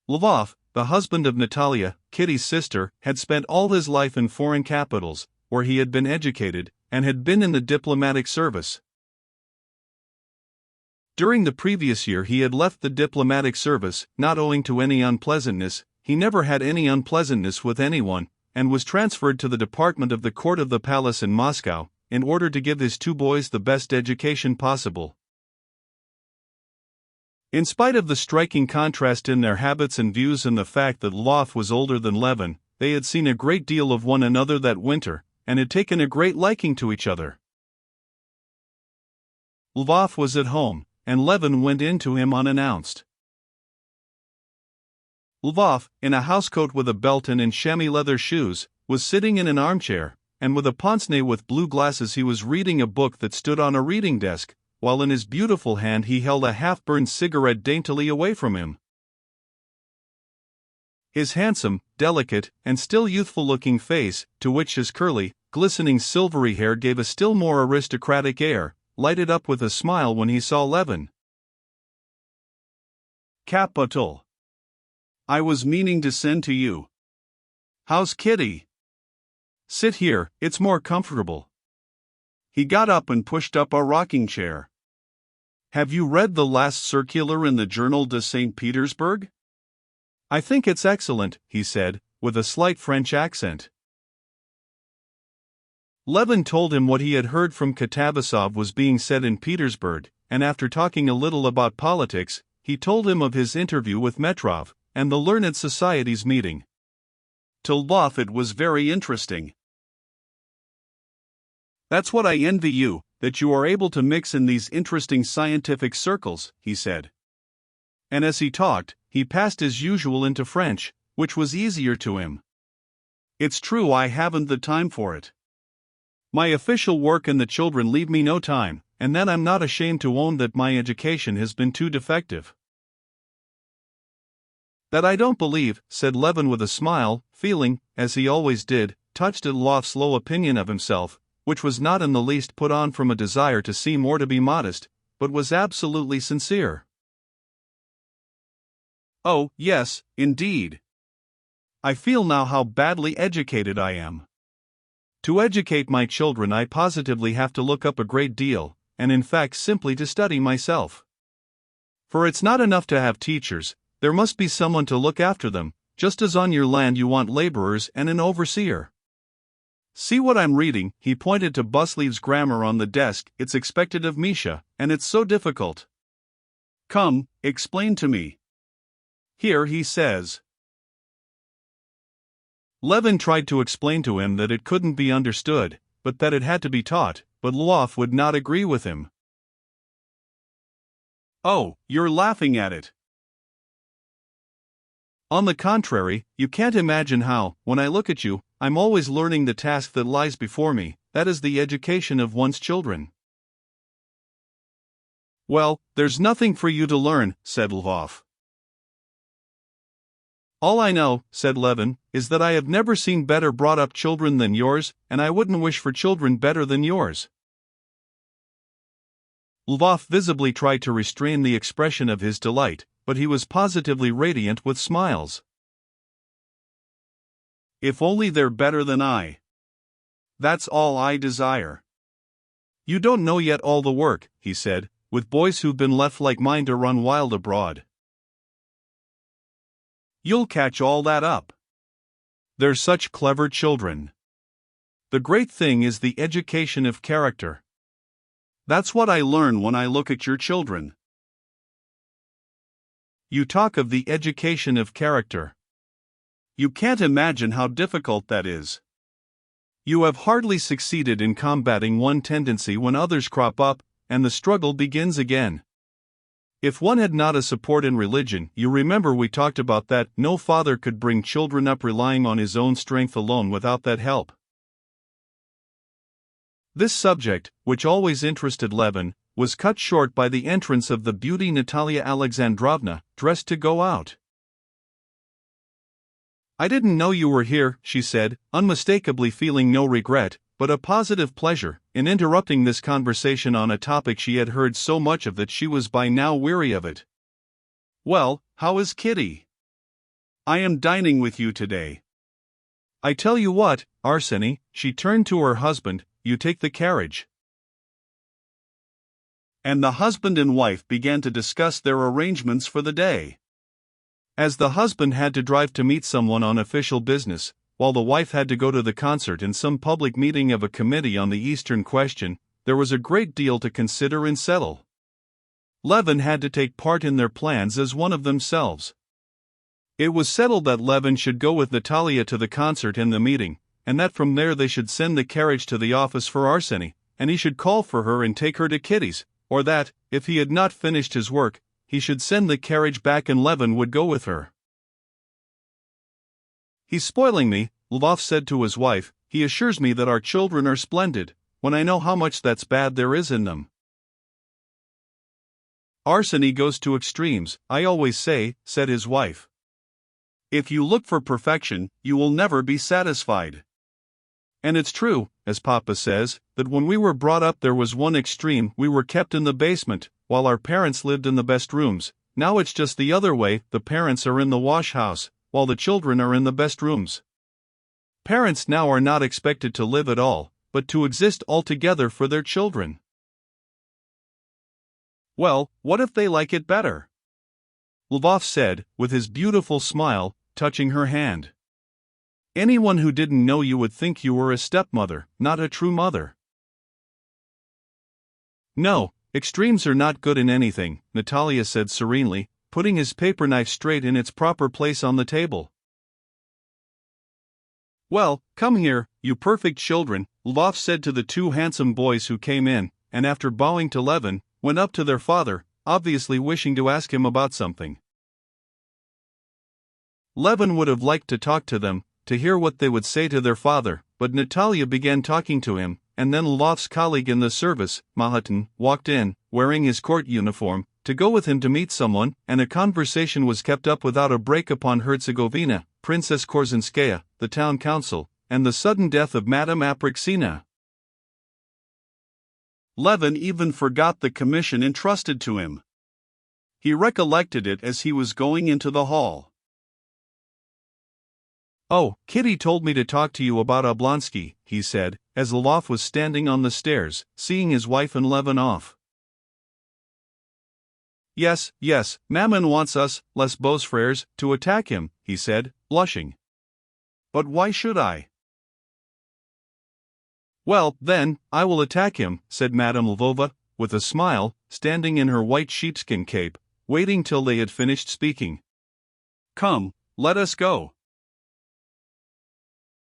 Lvov, the husband of Natalia, Kitty's sister, had spent all his life in foreign capitals, where he had been educated, and had been in the diplomatic service. During the previous year he had left the diplomatic service, not owing to any unpleasantness. He never had any unpleasantness with anyone, and was transferred to the department of the court of the palace in Moscow, in order to give his two boys the best education possible. In spite of the striking contrast in their habits and views and the fact that Lvov was older than Levin, they had seen a great deal of one another that winter, and had taken a great liking to each other. Lvov was at home, and Levin went in to him unannounced. Lvov, in a housecoat with a belt and in chamois leather shoes, was sitting in an armchair, and with a pince-nez with blue glasses he was reading a book that stood on a reading desk, while in his beautiful hand he held a half-burned cigarette daintily away from him. His handsome, delicate, and still youthful-looking face, to which his curly, glistening silvery hair gave a still more aristocratic air, lighted up with a smile when he saw Levin. "Capital. I was meaning to send to you. How's Kitty? Sit here, it's more comfortable." He got up and pushed up a rocking chair. "Have you read the last circular in the Journal de St. Petersburg? I think it's excellent," he said, with a slight French accent. Levin told him what he had heard from Katavasov was being said in Petersburg, and after talking a little about politics, he told him of his interview with Metrov, and the Learned Society's meeting. To Lvov it was very interesting. "That's what I envy you, that you are able to mix in these interesting scientific circles," he said. And as he talked, he passed as usual into French, which was easier to him. "It's true I haven't the time for it. My official work and the children leave me no time, and then I'm not ashamed to own that my education has been too defective." "That I don't believe," said Levin with a smile, feeling, as he always did, touched at Lvov's low opinion of himself, which was not in the least put on from a desire to seem or to be modest, but was absolutely sincere. "Oh, yes, indeed. I feel now how badly educated I am. To educate my children I positively have to look up a great deal, and in fact simply to study myself. For it's not enough to have teachers, there must be someone to look after them, just as on your land you want laborers and an overseer. See what I'm reading," he pointed to Busleev's grammar on the desk. "It's expected of Misha, and it's so difficult. Come, explain to me. Here he says." Levin tried to explain to him that it couldn't be understood, but that it had to be taught, but Lvov would not agree with him. "Oh, you're laughing at it. On the contrary, you can't imagine how, when I look at you, I'm always learning the task that lies before me, that is the education of one's children." "Well, there's nothing for you to learn," said Lvov. "All I know," said Levin, "is that I have never seen better brought up children than yours, and I wouldn't wish for children better than yours." Lvov visibly tried to restrain the expression of his delight, but he was positively radiant with smiles. "If only they're better than I. That's all I desire. You don't know yet all the work," he said, "with boys who've been left like mine to run wild abroad. You'll catch all that up. They're such clever children. The great thing is the education of character. That's what I learn when I look at your children." "You talk of the education of character. You can't imagine how difficult that is. You have hardly succeeded in combating one tendency when others crop up, and the struggle begins again. If one had not a support in religion, you remember we talked about that, no father could bring children up relying on his own strength alone without that help." This subject, which always interested Levin, was cut short by the entrance of the beauty Natalia Alexandrovna, dressed to go out. "I didn't know you were here," she said, unmistakably feeling no regret, but a positive pleasure, in interrupting this conversation on a topic she had heard so much of that she was by now weary of it. "Well, how is Kitty?" I am dining with you today. I tell you what, Arseny, she turned to her husband, you take the carriage. And the husband and wife began to discuss their arrangements for the day. As the husband had to drive to meet someone on official business, while the wife had to go to the concert in some public meeting of a committee on the Eastern question, there was a great deal to consider and settle. Levin had to take part in their plans as one of themselves. It was settled that Levin should go with Natalia to the concert and the meeting, and that from there they should send the carriage to the office for Arseny, and he should call for her and take her to Kitty's, or that, if he had not finished his work, he should send the carriage back and Levin would go with her. He's spoiling me, Lvov said to his wife. He assures me that our children are splendid, when I know how much that's bad there is in them. Arseny goes to extremes, I always say, said his wife. If you look for perfection, you will never be satisfied. And it's true, as Papa says, that when we were brought up there was one extreme, we were kept in the basement, while our parents lived in the best rooms. Now it's just the other way, the parents are in the wash house, while the children are in the best rooms. Parents now are not expected to live at all, but to exist altogether for their children. Well, what if they like it better? Lvov said, with his beautiful smile, touching her hand. Anyone who didn't know you would think you were a stepmother, not a true mother. No, extremes are not good in anything, Natalia said serenely, putting his paper knife straight in its proper place on the table. Well, come here, you perfect children, Lvov said to the two handsome boys who came in, and after bowing to Levin, went up to their father, obviously wishing to ask him about something. Levin would have liked to talk to them, to hear what they would say to their father, but Natalia began talking to him, and then Lvov's colleague in the service, Mahatin, walked in, wearing his court uniform, to go with him to meet someone, and a conversation was kept up without a break upon Herzegovina, Princess Korzinskaya, the town council, and the sudden death of Madame Apraxina. Levin even forgot the commission entrusted to him. He recollected it as he was going into the hall. Oh, Kitty told me to talk to you about Oblonsky, he said, as Lvov was standing on the stairs, seeing his wife and Levin off. Yes, Maman wants us, les beaux frères, to attack him, he said, blushing. But why should I? Well, then, I will attack him, said Madame Lvova, with a smile, standing in her white sheepskin cape, waiting till they had finished speaking. Come, let us go.